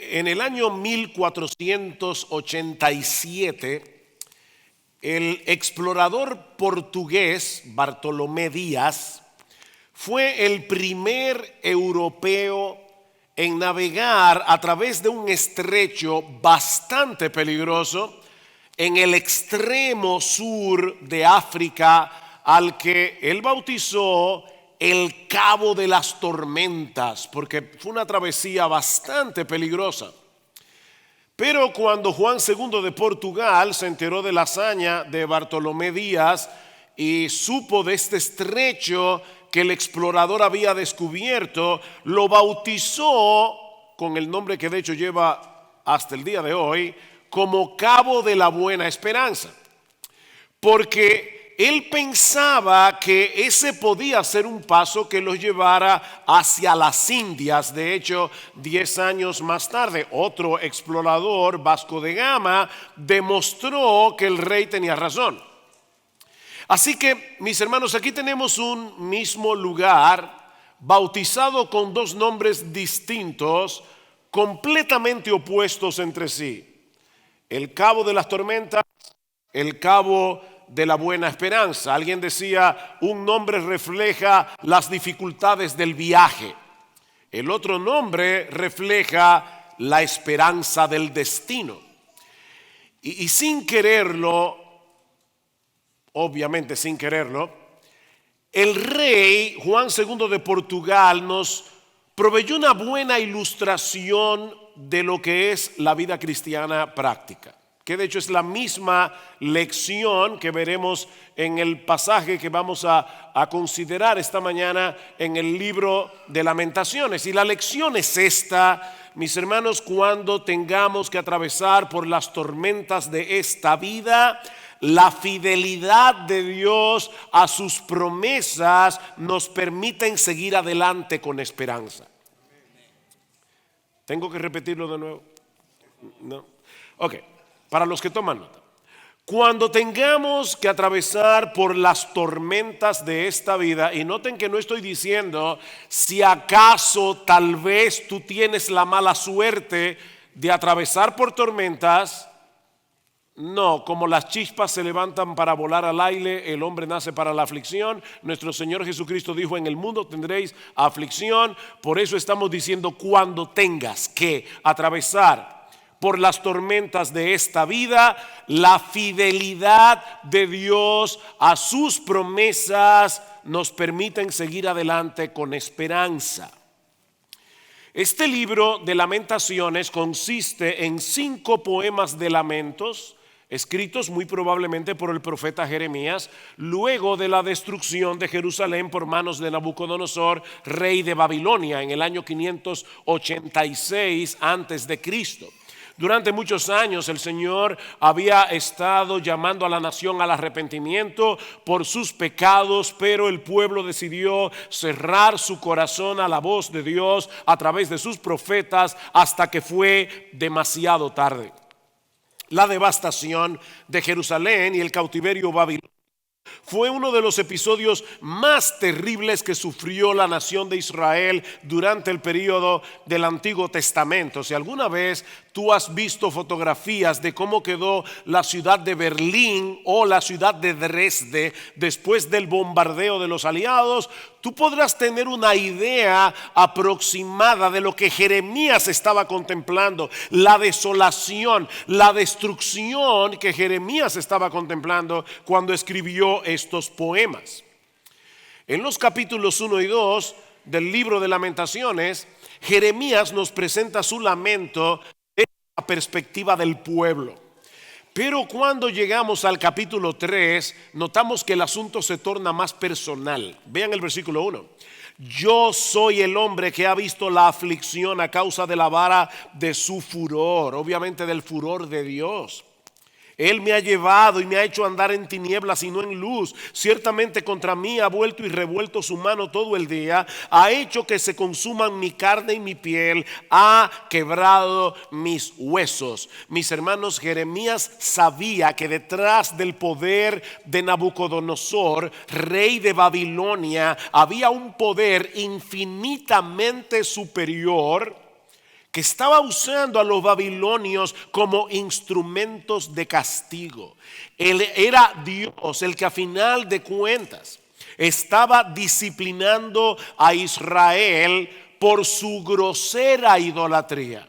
En el año 1487, el explorador portugués Bartolomé Díaz fue el primer europeo en navegar a través de un estrecho bastante peligroso en el extremo sur de África, al que él bautizó el Cabo de las Tormentas, porque fue una travesía bastante peligrosa. Pero cuando Juan II de Portugal se enteró de la hazaña de Bartolomé Díaz y supo de este estrecho que el explorador había descubierto, lo bautizó con el nombre que de hecho lleva hasta el día de hoy, como Cabo de la Buena Esperanza, porque él pensaba que ese podía ser un paso que los llevara hacia las Indias. De hecho, 10 años más tarde, otro explorador, Vasco de Gama, demostró que el rey tenía razón. Así que, mis hermanos, aquí tenemos un mismo lugar bautizado con dos nombres distintos, completamente opuestos entre sí: el Cabo de las Tormentas, el Cabo de la Buena Esperanza. Alguien decía, un nombre refleja las dificultades del viaje, el otro nombre refleja la esperanza del destino. Y sin quererlo, obviamente sin quererlo, el rey Juan II de Portugal nos proveyó una buena ilustración de lo que es la vida cristiana práctica, que de hecho es la misma lección que veremos en el pasaje que vamos a considerar esta mañana en el libro de Lamentaciones. Y la lección es esta, mis hermanos: cuando tengamos que atravesar por las tormentas de esta vida, la fidelidad de Dios a sus promesas nos permiten seguir adelante con esperanza. ¿Tengo que repetirlo de nuevo? No. Ok. Para los que toman nota, cuando tengamos que atravesar por las tormentas de esta vida, y noten que no estoy diciendo si acaso tal vez tú tienes la mala suerte de atravesar por tormentas. No, como las chispas se levantan para volar al aire, el hombre nace para la aflicción. Nuestro Señor Jesucristo dijo: en el mundo tendréis aflicción. Por eso estamos diciendo, cuando tengas que atravesar por las tormentas de esta vida, la fidelidad de Dios a sus promesas nos permiten seguir adelante con esperanza. Este libro de Lamentaciones consiste en 5 poemas de lamentos, escritos muy probablemente por el profeta Jeremías, luego de la destrucción de Jerusalén por manos de Nabucodonosor, rey de Babilonia, en el año 586 antes de Cristo. Durante muchos años el Señor había estado llamando a la nación al arrepentimiento por sus pecados, pero el pueblo decidió cerrar su corazón a la voz de Dios a través de sus profetas hasta que fue demasiado tarde. La devastación de Jerusalén y el cautiverio babilonio fue uno de los episodios más terribles que sufrió la nación de Israel durante el periodo del Antiguo Testamento. Si alguna vez tú has visto fotografías de cómo quedó la ciudad de Berlín o la ciudad de Dresde después del bombardeo de los aliados, tú podrás tener una idea aproximada de lo que Jeremías estaba contemplando, la desolación, la destrucción que Jeremías estaba contemplando cuando escribió estos poemas. En los capítulos 1 y 2 del libro de Lamentaciones, Jeremías nos presenta su lamento desde la perspectiva del pueblo. Pero cuando llegamos al capítulo 3, notamos que el asunto se torna más personal. Vean el versículo 1. Yo soy el hombre que ha visto la aflicción a causa de la vara de su furor, obviamente del furor de Dios. Él me ha llevado y me ha hecho andar en tinieblas y no en luz. Ciertamente contra mí ha vuelto y revuelto su mano todo el día. Ha hecho que se consuman mi carne y mi piel. Ha quebrado mis huesos. Mis hermanos, Jeremías sabía que detrás del poder de Nabucodonosor, rey de Babilonia, había un poder infinitamente superior que estaba usando a los babilonios como instrumentos de castigo. Él era Dios el que a final de cuentas estaba disciplinando a Israel por su grosera idolatría.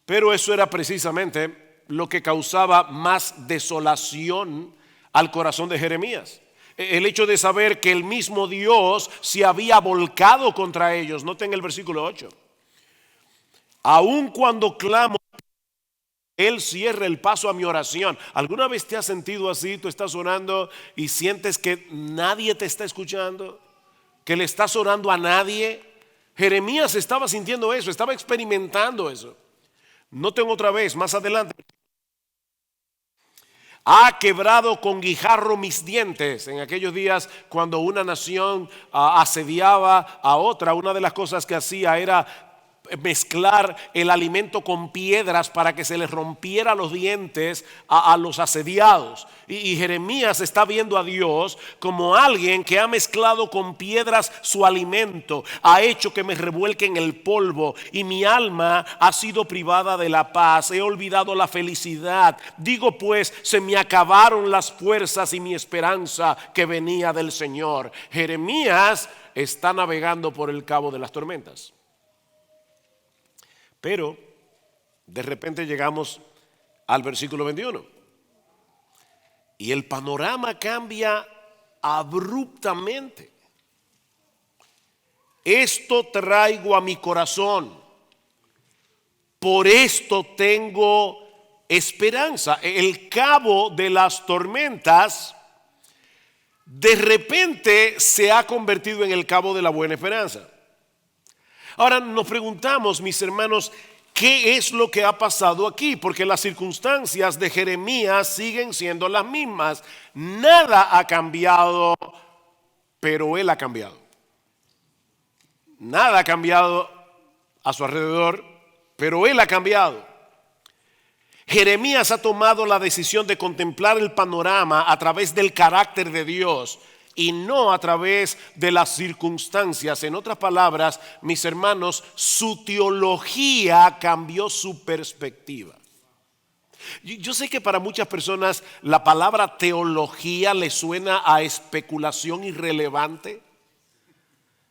Pero eso era precisamente lo que causaba más desolación al corazón de Jeremías. El hecho de saber que el mismo Dios se había volcado contra ellos. Noten el versículo 8. Aun cuando clamo, Él cierra el paso a mi oración. ¿Alguna vez te has sentido así? Tú estás orando y sientes que nadie te está escuchando, que le estás orando a nadie. Jeremías estaba sintiendo eso, estaba experimentando eso. Noten otra vez, más adelante. Ha quebrado con guijarro mis dientes. En aquellos días, cuando una nación asediaba a otra, una de las cosas que hacía era mezclar el alimento con piedras para que se les rompiera los dientes a los asediados. Y Jeremías está viendo a Dios como alguien que ha mezclado con piedras su alimento, ha hecho que me revuelque en el polvo y mi alma ha sido privada de la paz, he olvidado la felicidad. Digo pues, se me acabaron las fuerzas y mi esperanza que venía del Señor. Jeremías está navegando por el cabo de las tormentas. Pero de repente llegamos al versículo 21 y el panorama cambia abruptamente. Esto traigo a mi corazón, por esto tengo esperanza. El cabo de las tormentas de repente se ha convertido en el cabo de la buena esperanza. Ahora nos preguntamos, mis hermanos, ¿qué es lo que ha pasado aquí? Porque las circunstancias de Jeremías siguen siendo las mismas. Nada ha cambiado, pero él ha cambiado. Nada ha cambiado a su alrededor, pero él ha cambiado. Jeremías ha tomado la decisión de contemplar el panorama a través del carácter de Dios y no a través de las circunstancias. En otras palabras, mis hermanos, su teología cambió su perspectiva. Yo sé que para muchas personas la palabra teología le suena a especulación irrelevante.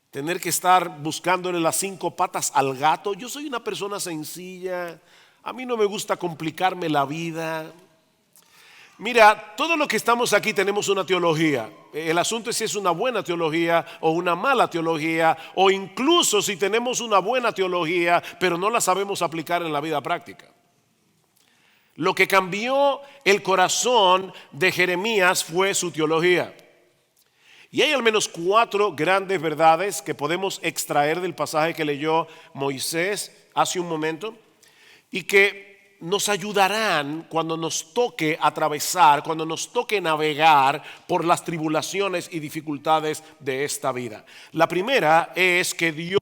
Tener que estar buscándole las 5 patas al gato. Yo soy una persona sencilla. A mí no me gusta complicarme la vida. Mira, todos los que estamos aquí tenemos una teología. El asunto es si es una buena teología o una mala teología, o incluso si tenemos una buena teología pero no la sabemos aplicar en la vida práctica. Lo que cambió el corazón de Jeremías fue su teología. Y hay al menos 4 grandes verdades que podemos extraer del pasaje que leyó Moisés hace un momento y que nos ayudarán cuando nos toque atravesar, cuando nos toque navegar por las tribulaciones y dificultades de esta vida. La primera es que Dios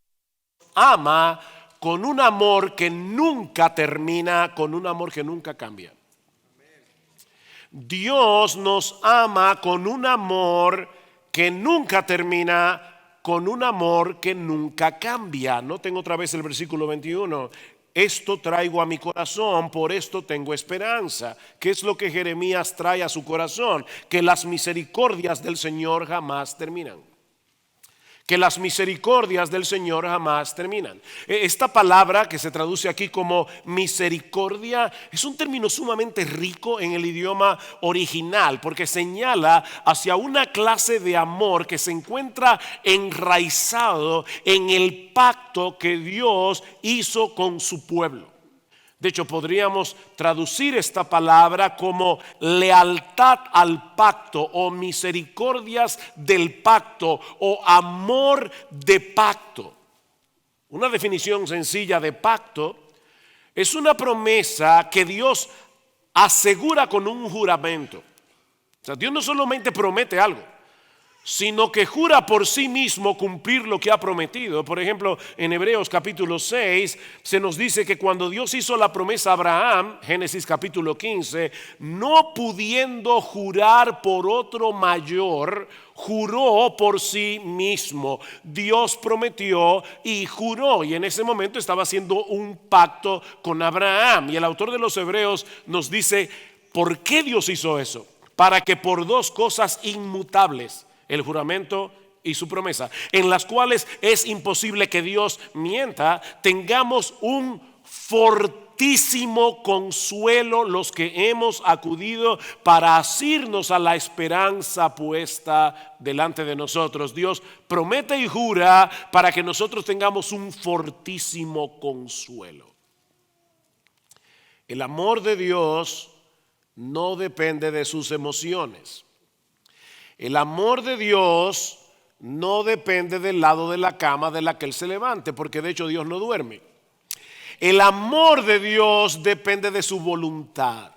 ama con un amor que nunca termina, con un amor que nunca cambia. Dios nos ama con un amor que nunca termina, con un amor que nunca cambia. Noten otra vez el versículo 21. Esto traigo a mi corazón, por esto tengo esperanza. ¿Qué es lo que Jeremías trae a su corazón? Que las misericordias del Señor jamás terminan. Que las misericordias del Señor jamás terminan. Esta palabra que se traduce aquí como misericordia es un término sumamente rico en el idioma original porque señala hacia una clase de amor que se encuentra enraizado en el pacto que Dios hizo con su pueblo. De hecho, podríamos traducir esta palabra como lealtad al pacto o misericordias del pacto o amor de pacto. Una definición sencilla de pacto es una promesa que Dios asegura con un juramento. O sea, Dios no solamente promete algo, sino que jura por sí mismo cumplir lo que ha prometido. Por ejemplo, en Hebreos capítulo 6 se nos dice que cuando Dios hizo la promesa a Abraham, Génesis capítulo 15, no pudiendo jurar por otro mayor, juró por sí mismo. Dios prometió y juró, y en ese momento estaba haciendo un pacto con Abraham. Y el autor de los Hebreos nos dice, ¿por qué Dios hizo eso? Para que por dos cosas inmutables, el juramento y su promesa, en las cuales es imposible que Dios mienta, tengamos un fortísimo consuelo los que hemos acudido para asirnos a la esperanza puesta delante de nosotros. Dios promete y jura para que nosotros tengamos un fortísimo consuelo. El amor de Dios no depende de sus emociones. El amor de Dios no depende del lado de la cama de la que Él se levante, porque de hecho Dios no duerme. El amor de Dios depende de su voluntad.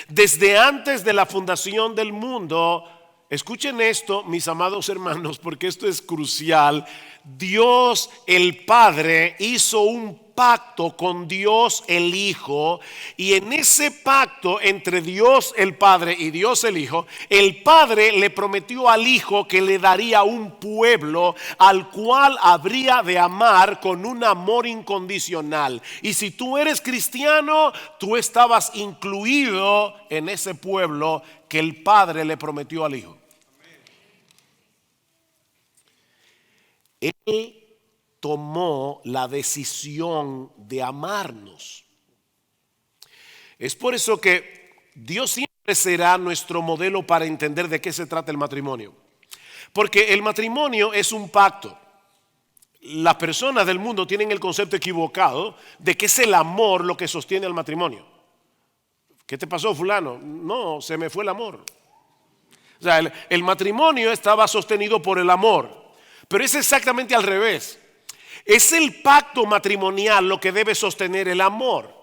Desde antes de la fundación del mundo, escuchen esto, mis amados hermanos, porque esto es crucial. Dios el Padre hizo un pacto con Dios el Hijo, y en ese pacto entre Dios el Padre y Dios el Hijo, el Padre le prometió al Hijo que le daría un pueblo al cual habría de amar con un amor incondicional. Y si tú eres cristiano, tú estabas incluido en ese pueblo que el Padre le prometió al Hijo. Él tomó la decisión de amarnos. Es por eso que Dios siempre será nuestro modelo para entender de qué se trata el matrimonio. Porque el matrimonio es un pacto. Las personas del mundo tienen el concepto equivocado de que es el amor lo que sostiene el matrimonio. ¿Qué te pasó, fulano? No, se me fue el amor. O sea, el matrimonio estaba sostenido por el amor. Pero es exactamente al revés. Es el pacto matrimonial lo que debe sostener el amor.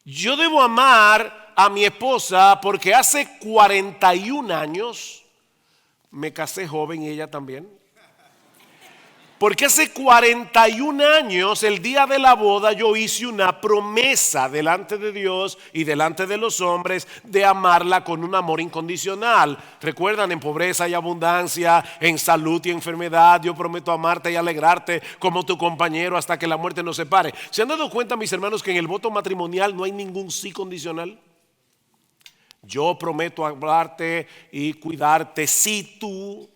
Yo debo amar a mi esposa porque hace 41 años me casé joven y ella también. Porque hace 41 años, el día de la boda, yo hice una promesa delante de Dios y delante de los hombres de amarla con un amor incondicional. Recuerdan, en pobreza y abundancia, en salud y enfermedad, yo prometo amarte y alegrarte como tu compañero hasta que la muerte nos separe. ¿Se han dado cuenta, mis hermanos, que en el voto matrimonial no hay ningún sí condicional? Yo prometo amarte y cuidarte si tú.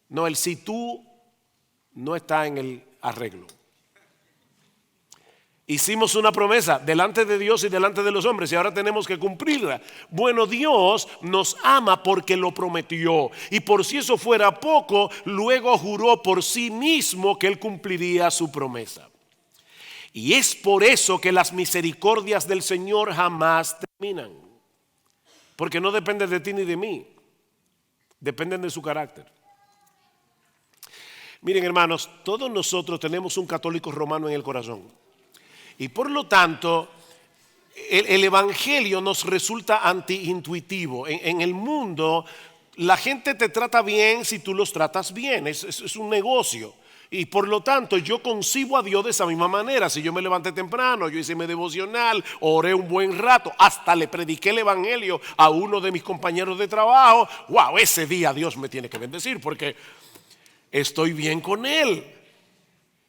No, el si tú no está en el arreglo. Hicimos una promesa delante de Dios y delante de los hombres y ahora tenemos que cumplirla. Bueno, Dios nos ama porque lo prometió, y por si eso fuera poco, luego juró por sí mismo que Él cumpliría su promesa. Y es por eso que las misericordias del Señor jamás terminan, porque no dependen de ti ni de mí, dependen de su carácter. Miren, hermanos, todos nosotros tenemos un católico romano en el corazón. Y por lo tanto, el evangelio nos resulta antiintuitivo. En el mundo, la gente te trata bien si tú los tratas bien. Es un negocio. Y por lo tanto, yo concibo a Dios de esa misma manera. Si yo me levanté temprano, yo hice mi devocional, oré un buen rato, hasta le prediqué el evangelio a uno de mis compañeros de trabajo. Wow, ese día Dios me tiene que bendecir porque estoy bien con Él.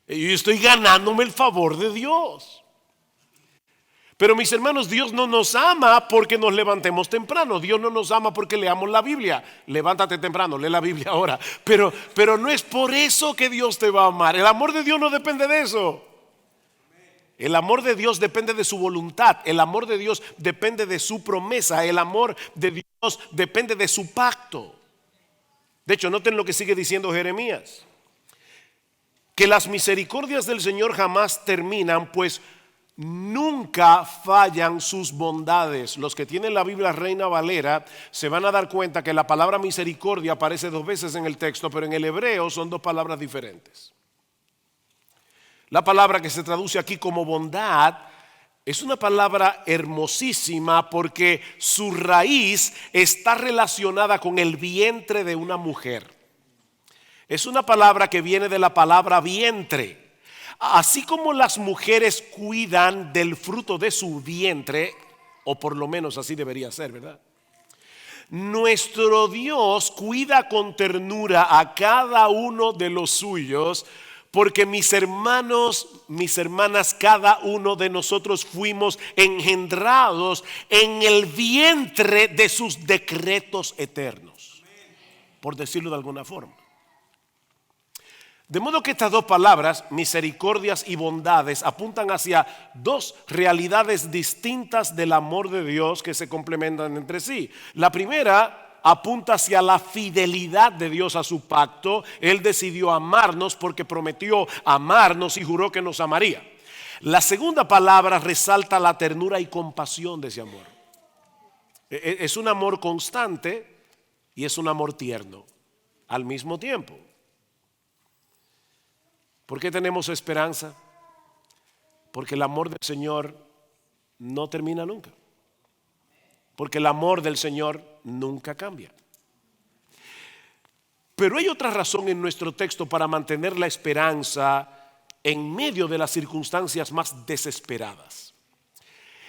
Y estoy ganándome el favor de Dios. Pero mis hermanos, Dios no nos ama porque nos levantemos temprano. Dios no nos ama porque leamos la Biblia. Levántate temprano, lee la Biblia ahora. Pero no es por eso que Dios te va a amar. El amor de Dios no depende de eso. El amor de Dios depende de su voluntad. El amor de Dios depende de su promesa. El amor de Dios depende de su pacto. De hecho, noten lo que sigue diciendo Jeremías. Que las misericordias del Señor jamás terminan, pues nunca fallan sus bondades. Los que tienen la Biblia Reina Valera se van a dar cuenta que la palabra misericordia aparece 2 veces en el texto, pero en el hebreo son 2 palabras diferentes. La palabra que se traduce aquí como bondad es una palabra hermosísima porque su raíz está relacionada con el vientre de una mujer. Es una palabra que viene de la palabra vientre. Así como las mujeres cuidan del fruto de su vientre, o por lo menos así debería ser, ¿verdad? Nuestro Dios cuida con ternura a cada uno de los suyos, porque mis hermanos, mis hermanas, cada uno de nosotros fuimos engendrados en el vientre de sus decretos eternos, por decirlo de alguna forma. De modo que estas dos palabras, misericordias y bondades, apuntan hacia dos realidades distintas del amor de Dios que se complementan entre sí. La primera apunta hacia la fidelidad de Dios a su pacto. Él decidió amarnos porque prometió amarnos y juró que nos amaría. La segunda palabra resalta la ternura y compasión de ese amor. Es un amor constante y es un amor tierno al mismo tiempo. ¿Por qué tenemos esperanza? Porque el amor del Señor no termina nunca. Porque el amor del Señor nunca cambia. Pero hay otra razón en nuestro texto para mantener la esperanza en medio de las circunstancias más desesperadas.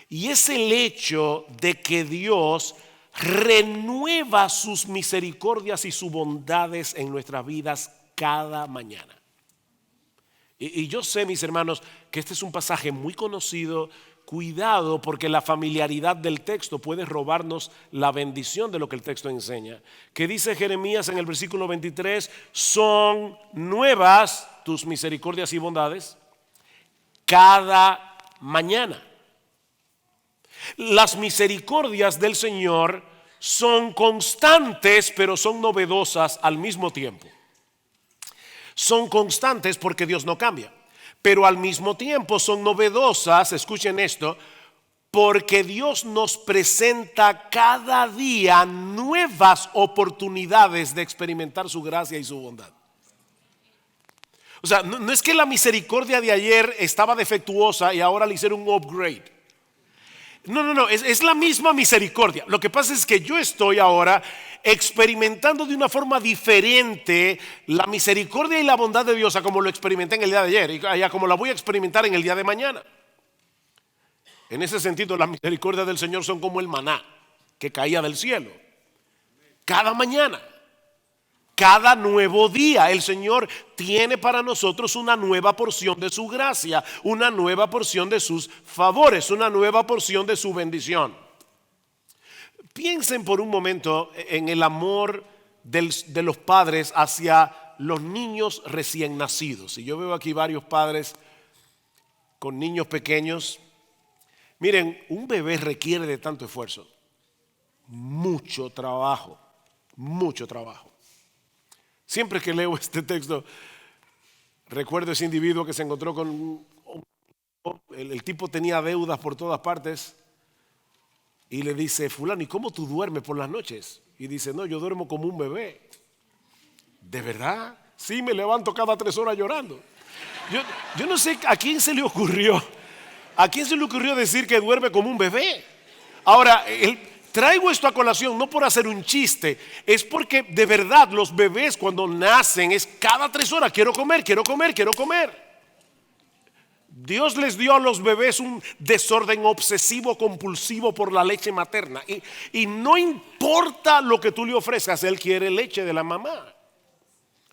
Y es el hecho de que Dios renueva sus misericordias y sus bondades en nuestras vidas cada mañana. Y yo sé, mis hermanos, que este es un pasaje muy conocido. Cuidado, porque la familiaridad del texto puede robarnos la bendición de lo que el texto enseña. Que dice Jeremías en el versículo 23, son nuevas tus misericordias y bondades cada mañana. Las misericordias del Señor son constantes, pero son novedosas al mismo tiempo. Son constantes porque Dios no cambia, pero al mismo tiempo son novedosas, escuchen esto, porque Dios nos presenta cada día nuevas oportunidades de experimentar su gracia y su bondad. O sea, no es que la misericordia de ayer estaba defectuosa y ahora le hicieron un upgrade. No, es la misma misericordia. Lo que pasa es que yo estoy ahora experimentando de una forma diferente la misericordia y la bondad de Dios a como lo experimenté en el día de ayer y a como la voy a experimentar en el día de mañana. En ese sentido, las misericordias del Señor son como el maná que caía del cielo. Cada mañana, cada nuevo día, el Señor tiene para nosotros una nueva porción de su gracia, una nueva porción de sus favores, una nueva porción de su bendición. Piensen por un momento en el amor de los padres hacia los niños recién nacidos. Y yo veo aquí varios padres con niños pequeños. Miren, un bebé requiere de tanto esfuerzo, mucho trabajo, mucho trabajo. Siempre que leo este texto, recuerdo ese individuo que se encontró con el tipo tenía deudas por todas partes y le dice, fulano, ¿y cómo tú duermes por las noches? Y dice, no, yo duermo como un bebé. ¿De verdad? Sí, me levanto cada 3 horas llorando. Yo no sé a quién se le ocurrió decir que duerme como un bebé. Ahora, traigo esto a colación no por hacer un chiste, es porque de verdad los bebés cuando nacen es cada 3 horas, quiero comer. Dios les dio a los bebés un desorden obsesivo compulsivo por la leche materna y no importa lo que tú le ofrezcas, él quiere leche de la mamá.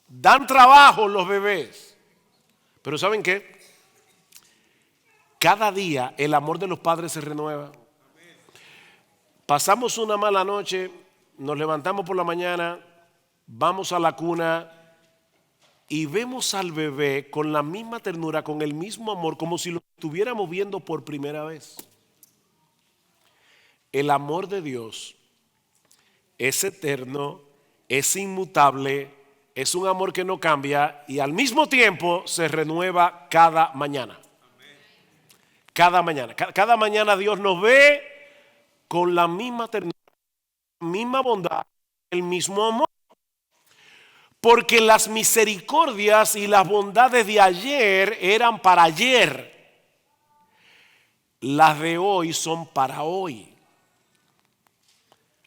Dan trabajo los bebés, pero ¿saben qué? Cada día el amor de los padres se renueva. Pasamos una mala noche, nos levantamos por la mañana, vamos a la cuna y vemos al bebé con la misma ternura, con el mismo amor, como si lo estuviéramos viendo por primera vez. El amor de Dios es eterno, es inmutable, es un amor que no cambia y al mismo tiempo se renueva cada mañana. Cada mañana Dios nos ve con la misma ternura, la misma bondad, el mismo amor. Porque las misericordias y las bondades de ayer eran para ayer. Las de hoy son para hoy.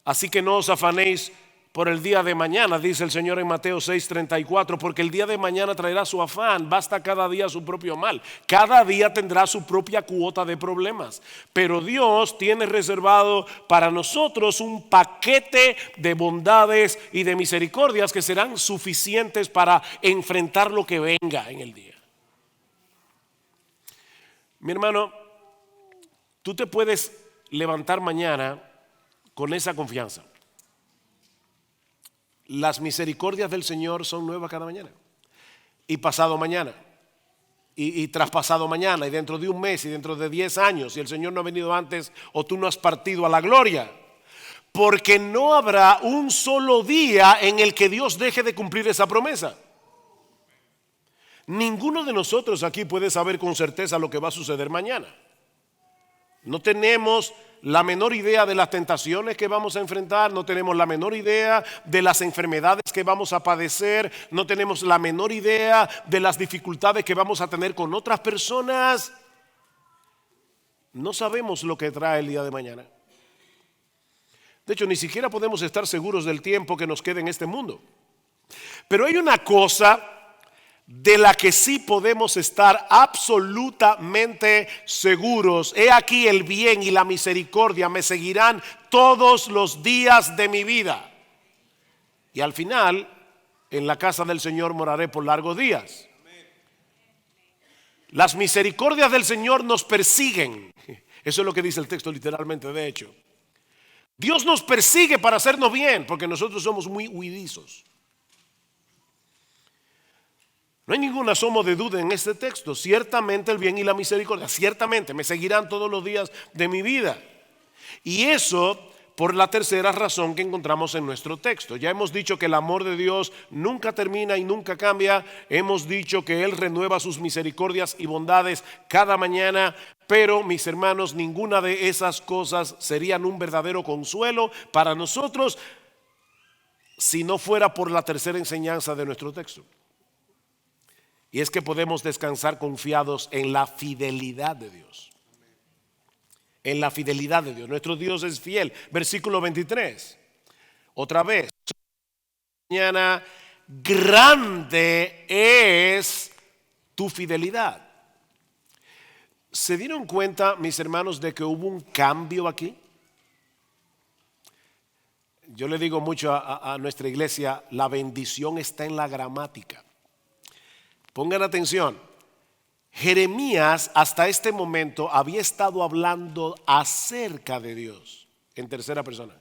Así que no os afanéis por el día de mañana, dice el Señor en Mateo 6:34, porque el día de mañana traerá su afán, basta cada día su propio mal. Cada día tendrá su propia cuota de problemas, pero Dios tiene reservado para nosotros un paquete de bondades y de misericordias que serán suficientes para enfrentar lo que venga en el día. Mi hermano, tú te puedes levantar mañana con esa confianza. Las misericordias del Señor son nuevas cada mañana. Y pasado mañana. Y traspasado mañana. Y dentro de un mes. Y dentro de 10 años. Si el Señor no ha venido antes o tú no has partido a la gloria. Porque no habrá un solo día en el que Dios deje de cumplir esa promesa. Ninguno de nosotros aquí puede saber con certeza lo que va a suceder mañana. No tenemos la menor idea de las tentaciones que vamos a enfrentar, no tenemos la menor idea de las enfermedades que vamos a padecer, no tenemos la menor idea de las dificultades que vamos a tener con otras personas. No sabemos lo que trae el día de mañana. De hecho, ni siquiera podemos estar seguros del tiempo que nos queda en este mundo. Pero hay una cosa de la que sí podemos estar absolutamente seguros. He aquí el bien y la misericordia me seguirán todos los días de mi vida. Y al final, en la casa del Señor moraré por largos días. Las misericordias del Señor nos persiguen. Eso es lo que dice el texto literalmente, de hecho. Dios nos persigue para hacernos bien, porque nosotros somos muy huidizos. No hay ningún asomo de duda en este texto. Ciertamente el bien y la misericordia, ciertamente me seguirán todos los días de mi vida. Y eso por la tercera razón que encontramos en nuestro texto. Ya hemos dicho que el amor de Dios nunca termina y nunca cambia. Hemos dicho que Él renueva sus misericordias y bondades cada mañana. Pero, mis hermanos, ninguna de esas cosas serían un verdadero consuelo para nosotros si no fuera por la tercera enseñanza de nuestro texto. Y es que podemos descansar confiados en la fidelidad de Dios. En la fidelidad de Dios. Nuestro Dios es fiel. Versículo 23. Otra vez. Mañana, grande es tu fidelidad. ¿Se dieron cuenta, mis hermanos, de que hubo un cambio aquí? Yo le digo mucho a nuestra iglesia, la bendición está en la gramática. Pongan atención, Jeremías hasta este momento había estado hablando acerca de Dios en tercera persona.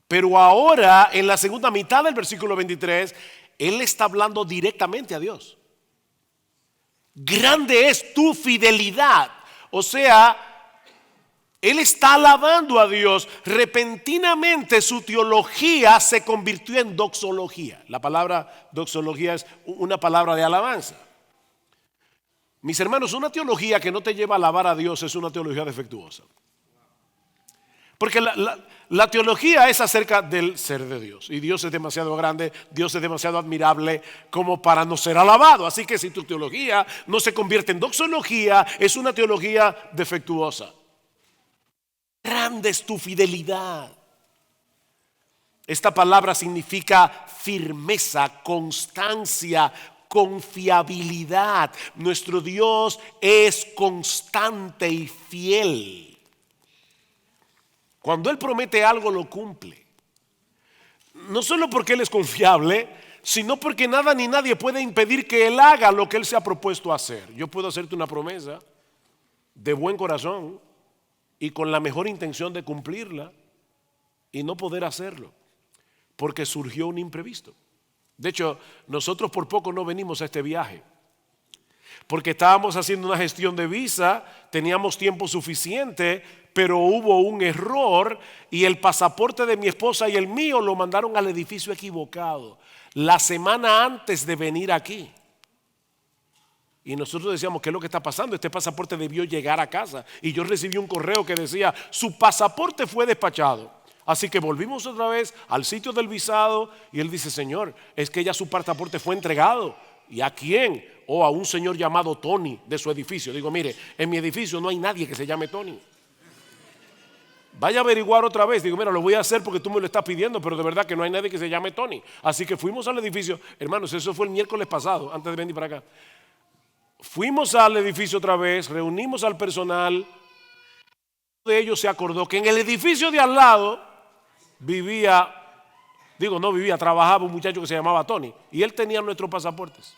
Pero ahora, en la segunda mitad del versículo 23, él está hablando directamente a Dios. Grande es tu fidelidad. O sea, él está alabando a Dios. Repentinamente su teología se convirtió en doxología. La palabra doxología es una palabra de alabanza. Mis hermanos, una teología que no te lleva a alabar a Dios es una teología defectuosa. Porque la teología es acerca del ser de Dios. Y Dios es demasiado grande, Dios es demasiado admirable como para no ser alabado. Así que si tu teología no se convierte en doxología, es una teología defectuosa. Grande es tu fidelidad. Esta palabra significa firmeza, constancia, confiabilidad. Nuestro Dios es constante y fiel. Cuando Él promete algo, lo cumple. No solo porque Él es confiable, sino porque nada ni nadie puede impedir que Él haga lo que Él se ha propuesto hacer. Yo puedo hacerte una promesa de buen corazón y con la mejor intención de cumplirla y no poder hacerlo porque surgió un imprevisto. De hecho, nosotros por poco no venimos a este viaje porque estábamos haciendo una gestión de visa, teníamos tiempo suficiente, pero hubo un error y el pasaporte de mi esposa y el mío lo mandaron al edificio equivocado la semana antes de venir aquí. Y nosotros decíamos, ¿qué es lo que está pasando? Este pasaporte debió llegar a casa. Y yo recibí un correo que decía, su pasaporte fue despachado. Así que volvimos otra vez al sitio del visado. Y él dice, Señor, es que ya su pasaporte fue entregado. ¿Y a quién? A un señor llamado Tony de su edificio. Digo, mire, en mi edificio no hay nadie que se llame Tony. Vaya a averiguar otra vez. Digo, mira, lo voy a hacer porque tú me lo estás pidiendo, pero de verdad que no hay nadie que se llame Tony. Así que fuimos al edificio. Hermanos, eso fue el miércoles pasado, antes de venir para acá. Fuimos al edificio otra vez, reunimos al personal. Uno de ellos se acordó que en el edificio de al lado trabajaba un muchacho que se llamaba Tony. Y él tenía nuestros pasaportes.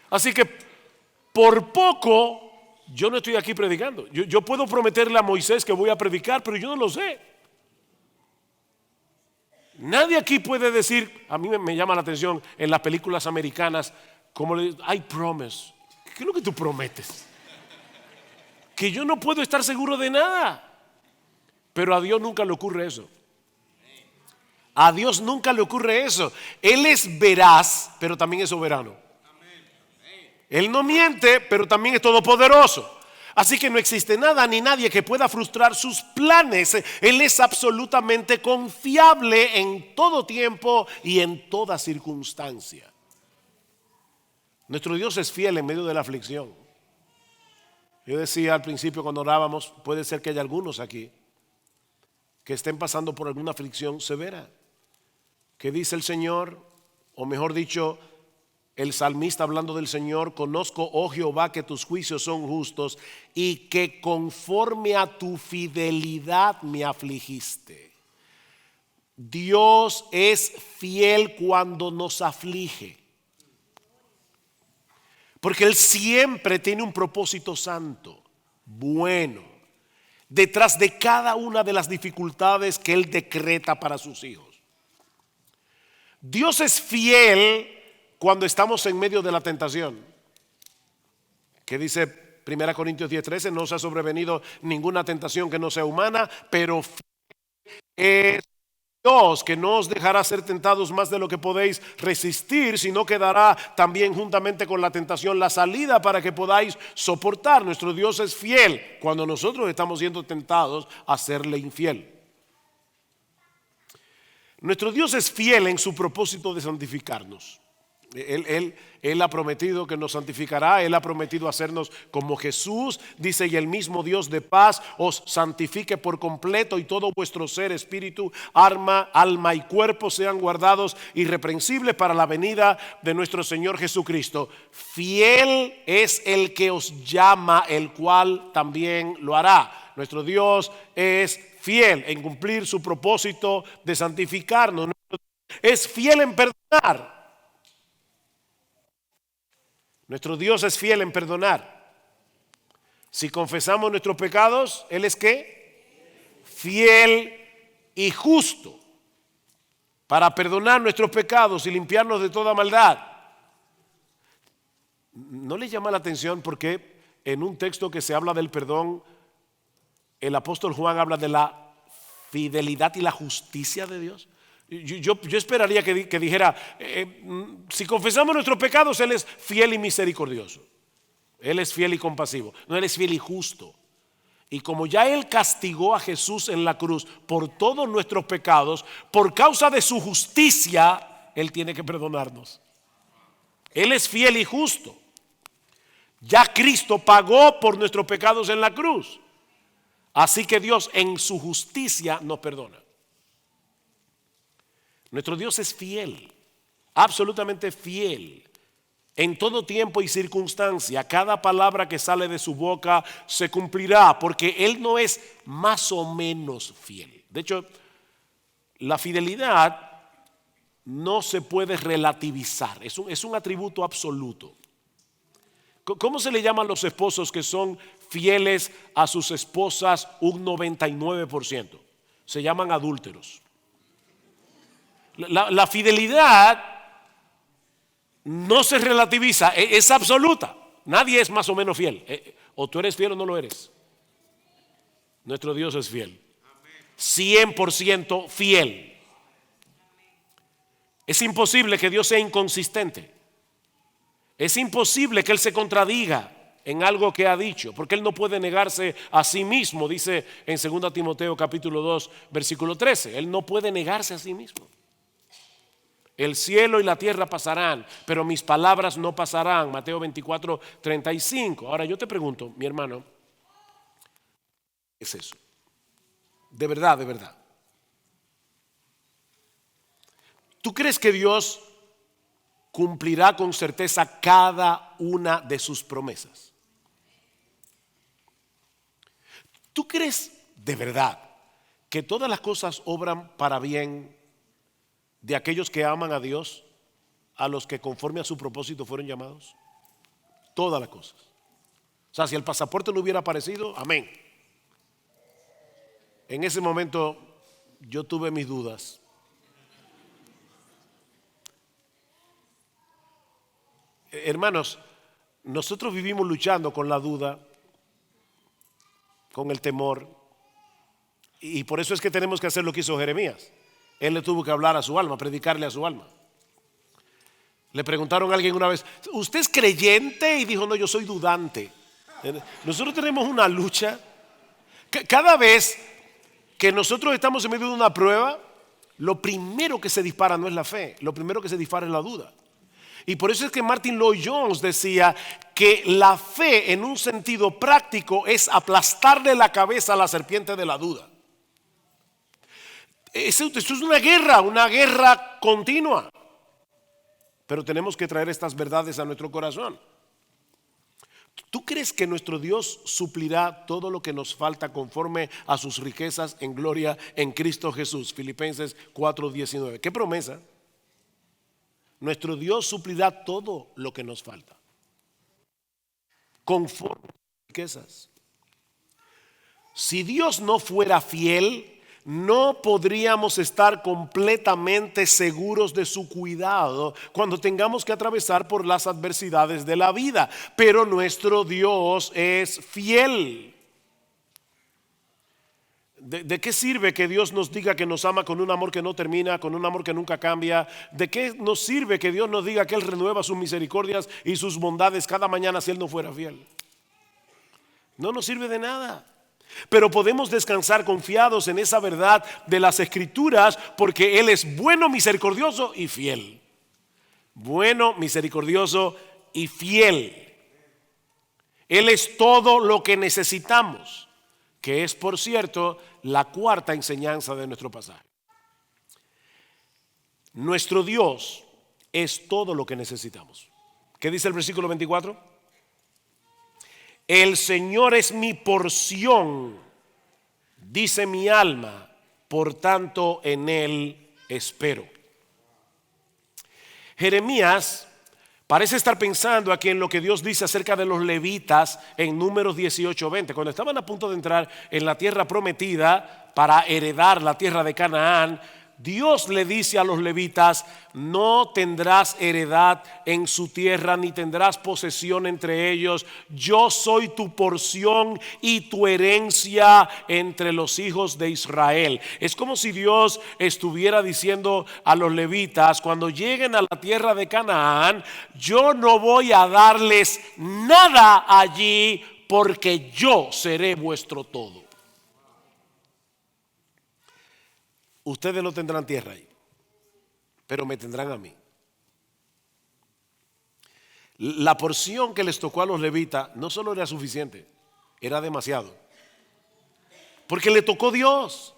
Así que por poco yo no estoy aquí predicando. Yo puedo prometerle a Moisés que voy a predicar, pero yo no lo sé. Nadie aquí puede decir, a mí me llama la atención en las películas americanas, como le dicen, I promise. ¿Qué es lo que tú prometes? Que yo no puedo estar seguro de nada. Pero a Dios nunca le ocurre eso. A Dios nunca le ocurre eso. Él es veraz, pero también es soberano. Él no miente, pero también es todopoderoso. Así que no existe nada ni nadie que pueda frustrar sus planes. Él es absolutamente confiable en todo tiempo y en toda circunstancia. Nuestro Dios es fiel en medio de la aflicción. Yo decía al principio cuando orábamos, puede ser que haya algunos aquí que estén pasando por alguna aflicción severa. ¿Qué dice el Señor? O mejor dicho, el salmista hablando del Señor: conozco, oh Jehová, que tus juicios son justos y que conforme a tu fidelidad me afligiste. Dios es fiel cuando nos aflige, porque Él siempre tiene un propósito santo, bueno, detrás de cada una de las dificultades que Él decreta para sus hijos. Dios es fiel cuando estamos en medio de la tentación. Que dice 1 Corintios 10:13, no os ha sobrevenido ninguna tentación que no sea humana, pero es Dios, que no os dejará ser tentados más de lo que podéis resistir, sino que dará también juntamente con la tentación la salida para que podáis soportar. Nuestro Dios es fiel cuando nosotros estamos siendo tentados a serle infiel. Nuestro Dios es fiel en su propósito de santificarnos. Él ha prometido que nos santificará. Él ha prometido hacernos como Jesús. Dice: y el mismo Dios de paz os santifique por completo, y todo vuestro ser, espíritu, alma y cuerpo sean guardados irreprensibles para la venida de nuestro Señor Jesucristo. Fiel es el que os llama, el cual también lo hará. Nuestro Dios es fiel en cumplir su propósito de santificarnos. Es fiel en perdonar. Nuestro Dios es fiel en perdonar. Si confesamos nuestros pecados, Él es ¿qué? Fiel y justo para perdonar nuestros pecados y limpiarnos de toda maldad. ¿No les llama la atención porque en un texto que se habla del perdón, el apóstol Juan habla de la fidelidad y la justicia de Dios? Yo esperaría que dijera, si confesamos nuestros pecados, Él es fiel y misericordioso. Él es fiel y compasivo. No, Él es fiel y justo. Y como ya Él castigó a Jesús en la cruz por todos nuestros pecados, por causa de su justicia, Él tiene que perdonarnos. Él es fiel y justo. Ya Cristo pagó por nuestros pecados en la cruz. Así que Dios en su justicia nos perdona. Nuestro Dios es fiel, absolutamente fiel. En todo tiempo y circunstancia, cada palabra que sale de su boca se cumplirá, porque Él no es más o menos fiel. De hecho, la fidelidad no se puede relativizar, es un atributo absoluto. ¿Cómo se le llaman los esposos que son fieles a sus esposas un 99%? Se llaman adúlteros. La fidelidad no se relativiza, es absoluta. Nadie es más o menos fiel. O tú eres fiel o no lo eres. Nuestro Dios es fiel. 100% fiel. Es imposible que Dios sea inconsistente. Es imposible que Él se contradiga en algo que ha dicho, porque Él no puede negarse a sí mismo. Dice en 2 Timoteo capítulo 2 versículo 13. Él no puede negarse a sí mismo. El cielo y la tierra pasarán, pero mis palabras no pasarán. Mateo 24:35. Ahora yo te pregunto, mi hermano, ¿qué es eso? De verdad, de verdad. ¿Tú crees que Dios cumplirá con certeza cada una de sus promesas? ¿Tú crees de verdad que todas las cosas obran para bien de aquellos que aman a Dios, a los que conforme a su propósito fueron llamados? Todas las cosas. O sea, si el pasaporte no hubiera aparecido, amén. En ese momento yo tuve mis dudas. Hermanos, nosotros vivimos luchando con la duda, con el temor, y por eso es que tenemos que hacer lo que hizo Jeremías. Él le tuvo que hablar a su alma, predicarle a su alma. Le preguntaron a alguien una vez, ¿usted es creyente? Y dijo, no, yo soy dudante. Nosotros tenemos una lucha. Cada vez que nosotros estamos en medio de una prueba, lo primero que se dispara no es la fe, lo primero que se dispara es la duda. Y por eso es que Martin Lloyd-Jones decía que la fe en un sentido práctico es aplastarle la cabeza a la serpiente de la duda. Eso es una guerra continua. Pero tenemos que traer estas verdades a nuestro corazón. ¿Tú crees que nuestro Dios suplirá todo lo que nos falta conforme a sus riquezas en gloria en Cristo Jesús? Filipenses 4:19. ¿Qué promesa? Nuestro Dios suplirá todo lo que nos falta conforme a sus riquezas. Si Dios no fuera fiel, no podríamos estar completamente seguros de su cuidado cuando tengamos que atravesar por las adversidades de la vida. Pero nuestro Dios es fiel. ¿De qué sirve que Dios nos diga que nos ama con un amor que no termina, con un amor que nunca cambia? ¿De qué nos sirve que Dios nos diga que Él renueva sus misericordias y sus bondades cada mañana si Él no fuera fiel? No nos sirve de nada. Pero podemos descansar confiados en esa verdad de las Escrituras porque Él es bueno, misericordioso y fiel. Bueno, misericordioso y fiel. Él es todo lo que necesitamos, que es, por cierto, la cuarta enseñanza de nuestro pasaje. Nuestro Dios es todo lo que necesitamos. ¿Qué dice el versículo 24? El Señor es mi porción, dice mi alma, por tanto en Él espero. Jeremías parece estar pensando aquí en lo que Dios dice acerca de los levitas en Números 18:20. Cuando estaban a punto de entrar en la tierra prometida para heredar la tierra de Canaán, Dios le dice a los levitas, no tendrás heredad en su tierra, ni tendrás posesión entre ellos. Yo soy tu porción y tu herencia entre los hijos de Israel. Es como si Dios estuviera diciendo a los levitas, cuando lleguen a la tierra de Canaán, yo no voy a darles nada allí porque yo seré vuestro todo. Ustedes no tendrán tierra ahí, pero me tendrán a mí. La porción que les tocó a los levitas no solo era suficiente, era demasiado. Porque le tocó Dios.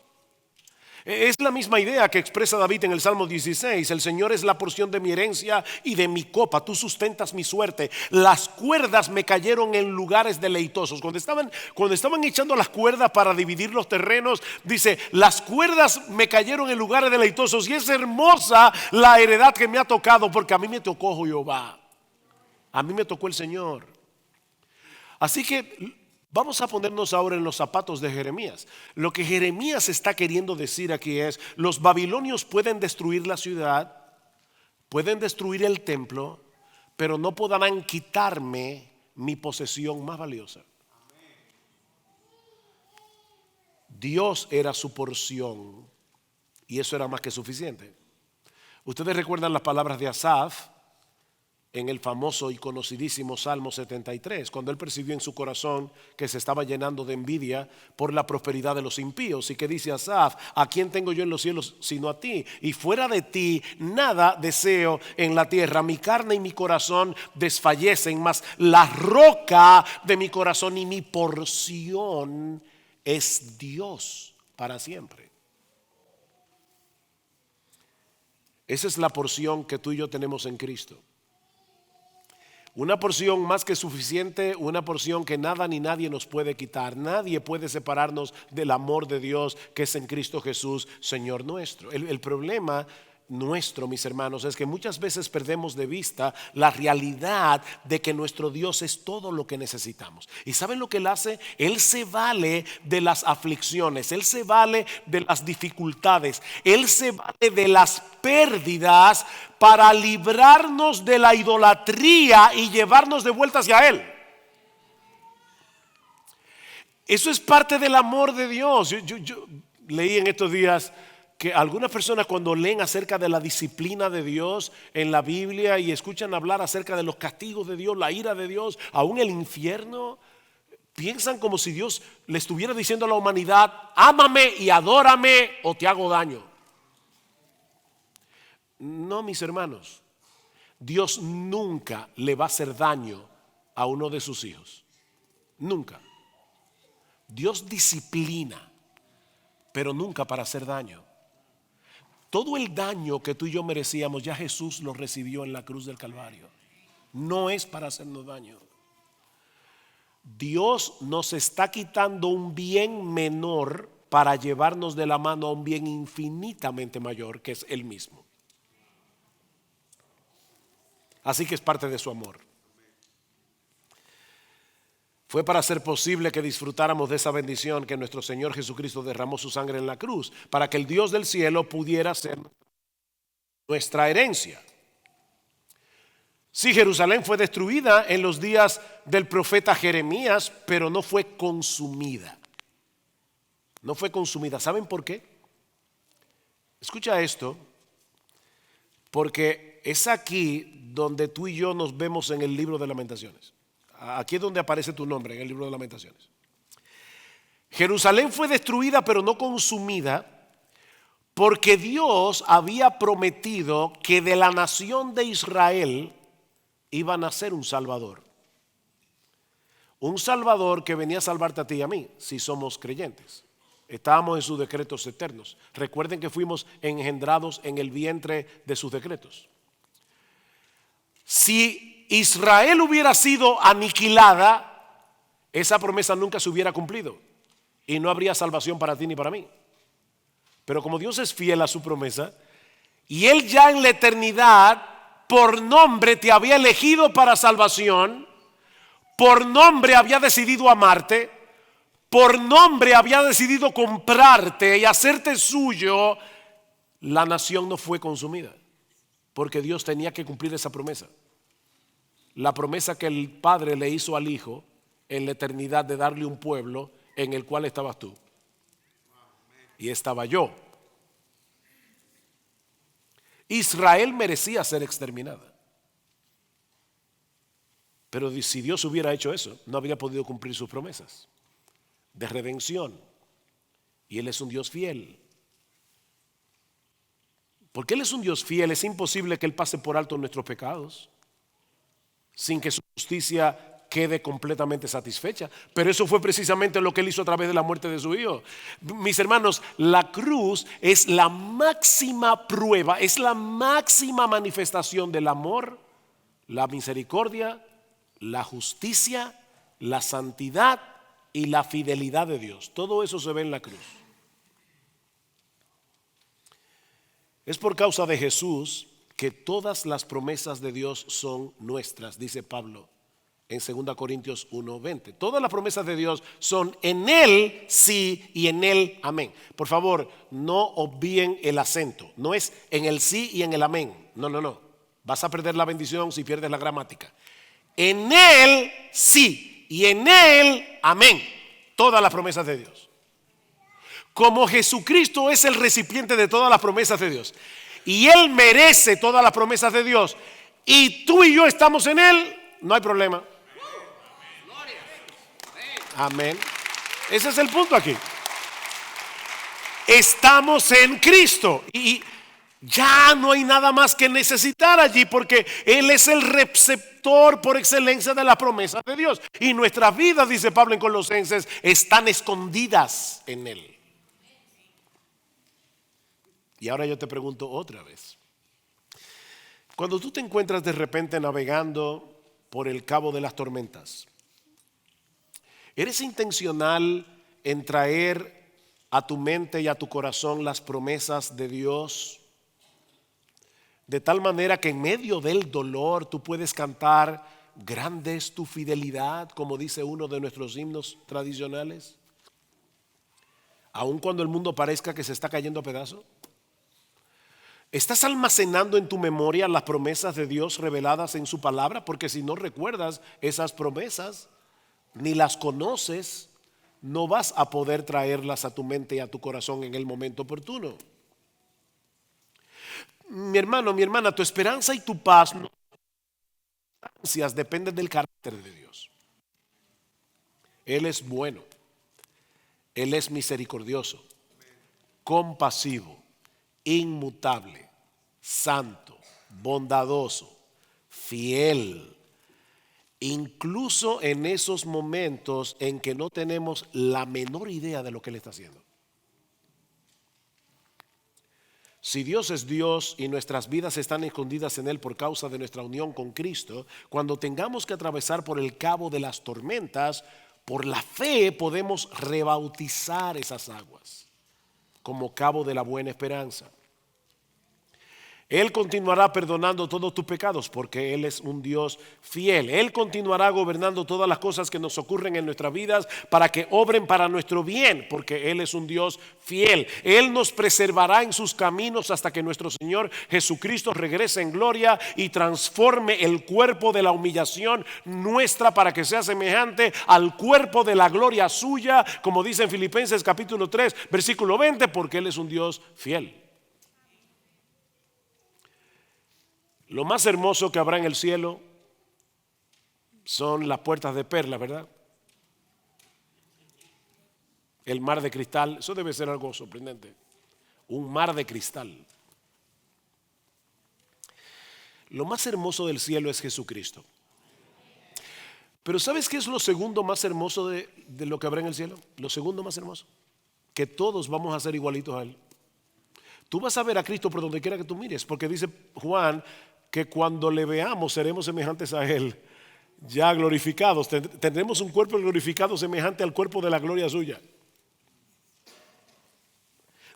Es la misma idea que expresa David en el Salmo 16. El Señor es la porción de mi herencia y de mi copa. Tú sustentas mi suerte. Las cuerdas me cayeron en lugares deleitosos. Cuando estaban echando las cuerdas para dividir los terrenos, dice, las cuerdas me cayeron en lugares deleitosos. Y es hermosa la heredad que me ha tocado, porque a mí me tocó Jehová. A mí me tocó el Señor. Así que vamos a ponernos ahora en los zapatos de Jeremías. Lo que Jeremías está queriendo decir aquí es, los babilonios pueden destruir la ciudad, pueden destruir el templo, pero no podrán quitarme mi posesión más valiosa. Dios era su porción y eso era más que suficiente. Ustedes recuerdan las palabras de Asaf en el famoso y conocidísimo Salmo 73, cuando él percibió en su corazón que se estaba llenando de envidia por la prosperidad de los impíos. Y que dice Asaf, ¿a quién tengo yo en los cielos sino a ti? Y fuera de ti nada deseo en la tierra. Mi carne y mi corazón desfallecen, mas la roca de mi corazón y mi porción es Dios para siempre. Esa es la porción que tú y yo tenemos en Cristo. Una porción más que suficiente, una porción que nada ni nadie nos puede quitar. Nadie puede separarnos del amor de Dios que es en Cristo Jesús, Señor nuestro. El problema nuestro, mis hermanos, es que muchas veces perdemos de vista la realidad de que nuestro Dios es todo lo que necesitamos. ¿Y saben lo que Él hace? Él se vale de las aflicciones, Él se vale de las dificultades, Él se vale de las pérdidas para librarnos de la idolatría y llevarnos de vuelta hacia Él. Eso es parte del amor de Dios. Yo leí en estos días que algunas personas, cuando leen acerca de la disciplina de Dios en la Biblia y escuchan hablar acerca de los castigos de Dios, la ira de Dios, aún el infierno, piensan como si Dios le estuviera diciendo a la humanidad: ámame y adórame o te hago daño. No, mis hermanos, Dios nunca le va a hacer daño a uno de sus hijos. Nunca. Dios disciplina, pero nunca para hacer daño. Todo el daño que tú y yo merecíamos, ya Jesús lo recibió en la cruz del Calvario. No es para hacernos daño. Dios nos está quitando un bien menor para llevarnos de la mano a un bien infinitamente mayor, que es Él mismo. Así que es parte de su amor. Fue para hacer posible que disfrutáramos de esa bendición que nuestro Señor Jesucristo derramó su sangre en la cruz, para que el Dios del cielo pudiera ser nuestra herencia. Sí, Jerusalén fue destruida en los días del profeta Jeremías, pero no fue consumida. No fue consumida. ¿Saben por qué? Escucha esto, porque es aquí donde tú y yo nos vemos en el libro de Lamentaciones. Aquí es donde aparece tu nombre en el libro de Lamentaciones. Jerusalén fue destruida pero no consumida, porque Dios había prometido que de la nación de Israel iba a nacer un Salvador. Un Salvador que venía a salvarte a ti y a mí, si somos creyentes. Estábamos en sus decretos eternos. Recuerden que fuimos engendrados en el vientre de sus decretos. Si Israel hubiera sido aniquilada, esa promesa nunca se hubiera cumplido y no habría salvación para ti ni para mí. Pero como Dios es fiel a su promesa, y Él ya en la eternidad por nombre te había elegido para salvación, por nombre había decidido amarte, por nombre había decidido comprarte y hacerte suyo, la nación no fue consumida, porque Dios tenía que cumplir esa promesa. La promesa que el Padre le hizo al Hijo en la eternidad de darle un pueblo en el cual estabas tú y estaba yo. Israel merecía ser exterminada, pero si Dios hubiera hecho eso, no habría podido cumplir sus promesas de redención. Y Él es un Dios fiel. Porque Él es un Dios fiel, es imposible que Él pase por alto nuestros pecados sin que su justicia quede completamente satisfecha. Pero eso fue precisamente lo que Él hizo a través de la muerte de su Hijo. Mis hermanos, la cruz es la máxima prueba, es la máxima manifestación del amor, la misericordia, la justicia, la santidad y la fidelidad de Dios. Todo eso se ve en la cruz. Es por causa de Jesús que todas las promesas de Dios son nuestras, dice Pablo en 2 Corintios 1:20. Todas las promesas de Dios son en Él sí y en Él amén. Por favor, no obvíen el acento. No es en el sí y en el amén. No. Vas a perder la bendición si pierdes la gramática. En Él sí y en Él amén. Todas las promesas de Dios. Como Jesucristo es el recipiente de todas las promesas de Dios y Él merece todas las promesas de Dios y tú y yo estamos en Él, no hay problema. Amén. Ese es el punto aquí. Estamos en Cristo y ya no hay nada más que necesitar allí, porque Él es el receptor por excelencia de la promesa de Dios. Y nuestras vidas, dice Pablo en Colosenses, están escondidas en Él. Y ahora yo te pregunto otra vez. Cuando tú te encuentras de repente navegando por el cabo de las tormentas, ¿eres intencional en traer a tu mente y a tu corazón las promesas de Dios? De tal manera que en medio del dolor tú puedes cantar: grande es tu fidelidad, como dice uno de nuestros himnos tradicionales, aun cuando el mundo parezca que se está cayendo a pedazos. ¿Estás almacenando en tu memoria las promesas de Dios reveladas en su palabra? Porque si no recuerdas esas promesas, ni las conoces, no vas a poder traerlas a tu mente y a tu corazón en el momento oportuno. Mi hermano, mi hermana, tu esperanza y tu paz no dependen del carácter de Dios. Él es bueno, Él es misericordioso, compasivo, inmutable, santo, bondadoso, fiel, incluso en esos momentos en que no tenemos la menor idea de lo que Él está haciendo. Si Dios es Dios y nuestras vidas están escondidas en Él por causa de nuestra unión con Cristo, cuando tengamos que atravesar por el cabo de las tormentas, por la fe podemos rebautizar esas aguas como cabo de la buena esperanza. Él continuará perdonando todos tus pecados porque Él es un Dios fiel. Él continuará gobernando todas las cosas que nos ocurren en nuestras vidas para que obren para nuestro bien, porque Él es un Dios fiel. Él nos preservará en sus caminos hasta que nuestro Señor Jesucristo regrese en gloria y transforme el cuerpo de la humillación nuestra para que sea semejante al cuerpo de la gloria suya, como dice en Filipenses capítulo 3, versículo 20, porque Él es un Dios fiel. Lo más hermoso que habrá en el cielo son las puertas de perla, ¿verdad? El mar de cristal, eso debe ser algo sorprendente. Un mar de cristal. Lo más hermoso del cielo es Jesucristo. Pero ¿sabes qué es lo segundo más hermoso de lo que habrá en el cielo? Lo segundo más hermoso, que todos vamos a ser igualitos a Él. Tú vas a ver a Cristo por donde quiera que tú mires, porque dice Juan que cuando le veamos seremos semejantes a Él, ya glorificados. Tendremos un cuerpo glorificado semejante al cuerpo de la gloria suya.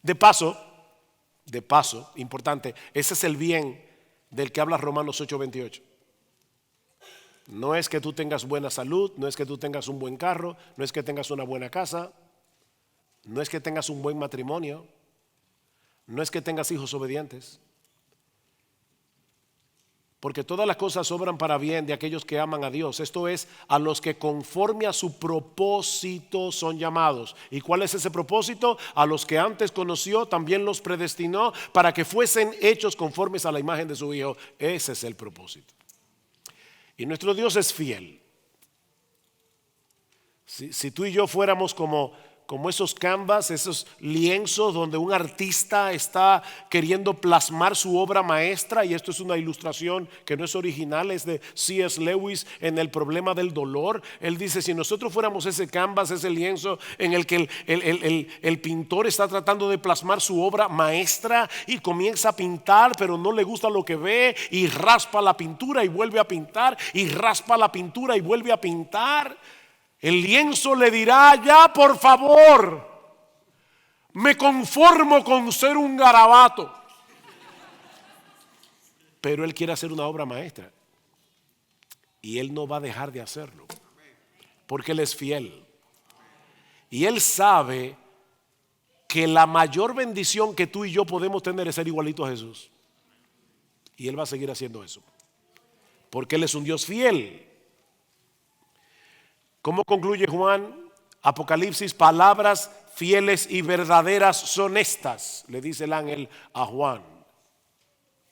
De paso, importante, ese es el bien del que habla Romanos 8:28. No es que tú tengas buena salud, no es que tú tengas un buen carro, no es que tengas una buena casa, no es que tengas un buen matrimonio, no es que tengas hijos obedientes. Porque todas las cosas obran para bien de aquellos que aman a Dios. Esto es, a los que conforme a su propósito son llamados. ¿Y cuál es ese propósito? A los que antes conoció también los predestinó para que fuesen hechos conformes a la imagen de su Hijo. Ese es el propósito. Y nuestro Dios es fiel. Si tú y yo fuéramos como esos canvas, esos lienzos donde un artista está queriendo plasmar su obra maestra, y esto es una ilustración que no es original, es de C.S. Lewis en El problema del dolor. Él dice, si nosotros fuéramos ese canvas, ese lienzo en el que el pintor está tratando de plasmar su obra maestra y comienza a pintar, pero no le gusta lo que ve y raspa la pintura y vuelve a pintar y raspa la pintura y vuelve a pintar, el lienzo le dirá, ya por favor, me conformo con ser un garabato. Pero él quiere hacer una obra maestra y él no va a dejar de hacerlo porque él es fiel. Y él sabe que la mayor bendición que tú y yo podemos tener es ser igualito a Jesús. Y él va a seguir haciendo eso porque él es un Dios fiel. ¿Cómo concluye Juan? Apocalipsis, palabras fieles y verdaderas son estas, le dice el ángel a Juan.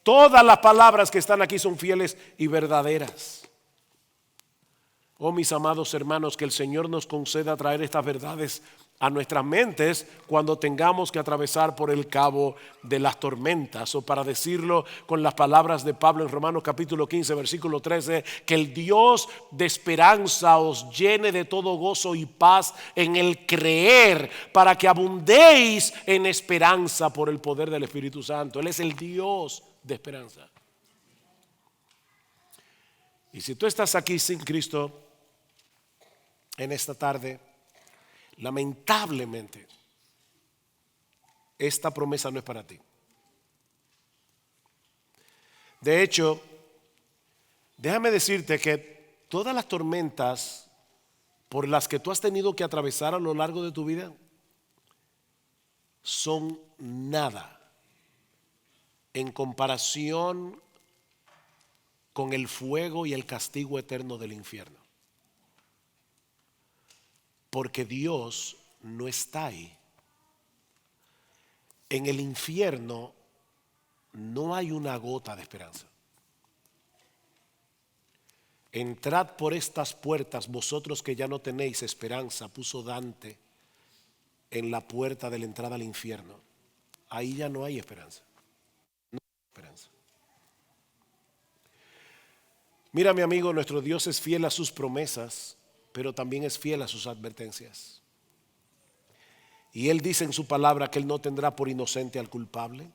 Todas las palabras que están aquí son fieles y verdaderas. Oh, mis amados hermanos, que el Señor nos conceda traer estas verdades a nuestras mentes cuando tengamos que atravesar por el cabo de las tormentas, o para decirlo con las palabras de Pablo en Romanos capítulo 15 versículo 13, que el Dios de esperanza os llene de todo gozo y paz en el creer, para que abundéis en esperanza por el poder del Espíritu Santo. Él es el Dios de esperanza. Y si tú estás aquí sin Cristo en esta tarde, lamentablemente, esta promesa no es para ti. De hecho, déjame decirte que todas las tormentas por las que tú has tenido que atravesar a lo largo de tu vida son nada en comparación con el fuego y el castigo eterno del infierno. Porque Dios no está ahí. En el infierno no hay una gota de esperanza. Entrad por estas puertas, vosotros que ya no tenéis esperanza, puso Dante en la puerta de la entrada al infierno. Ahí ya no hay esperanza. No hay esperanza. Mira, mi amigo, nuestro Dios es fiel a sus promesas, pero también es fiel a sus advertencias. Y Él dice en su palabra que Él no tendrá por inocente al culpable.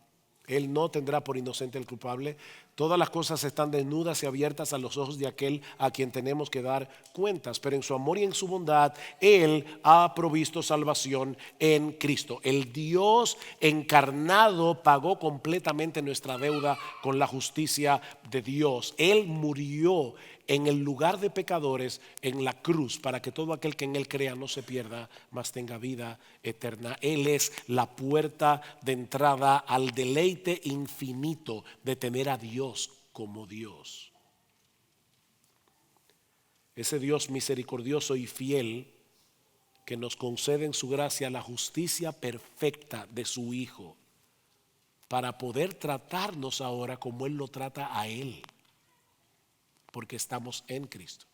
Él no tendrá por inocente al culpable. Todas las cosas están desnudas y abiertas a los ojos de aquel a quien tenemos que dar cuentas. Pero en su amor y en su bondad, Él ha provisto salvación en Cristo. El Dios encarnado pagó completamente nuestra deuda con la justicia de Dios. Él murió en el lugar de pecadores en la cruz, para que todo aquel que en Él crea no se pierda, mas tenga vida eterna. Él es la puerta de entrada al deleite infinito de tener a Dios como Dios. Ese Dios misericordioso y fiel que nos concede en su gracia la justicia perfecta de su Hijo, para poder tratarnos ahora como Él lo trata a Él, porque estamos en Cristo.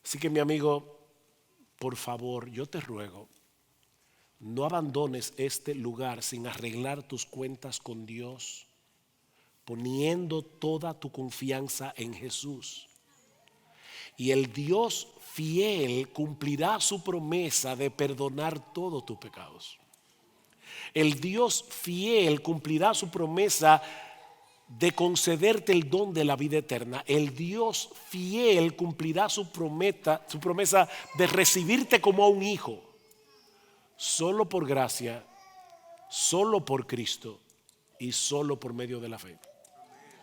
Así que, mi amigo, por favor, yo te ruego, no abandones este lugar sin arreglar tus cuentas con Dios, poniendo toda tu confianza en Jesús. Y el Dios fiel cumplirá su promesa de perdonar todos tus pecados. El Dios fiel cumplirá su promesa de concederte el don de la vida eterna. El Dios fiel cumplirá su promesa de recibirte como a un hijo, solo por gracia, solo por Cristo y solo por medio de la fe.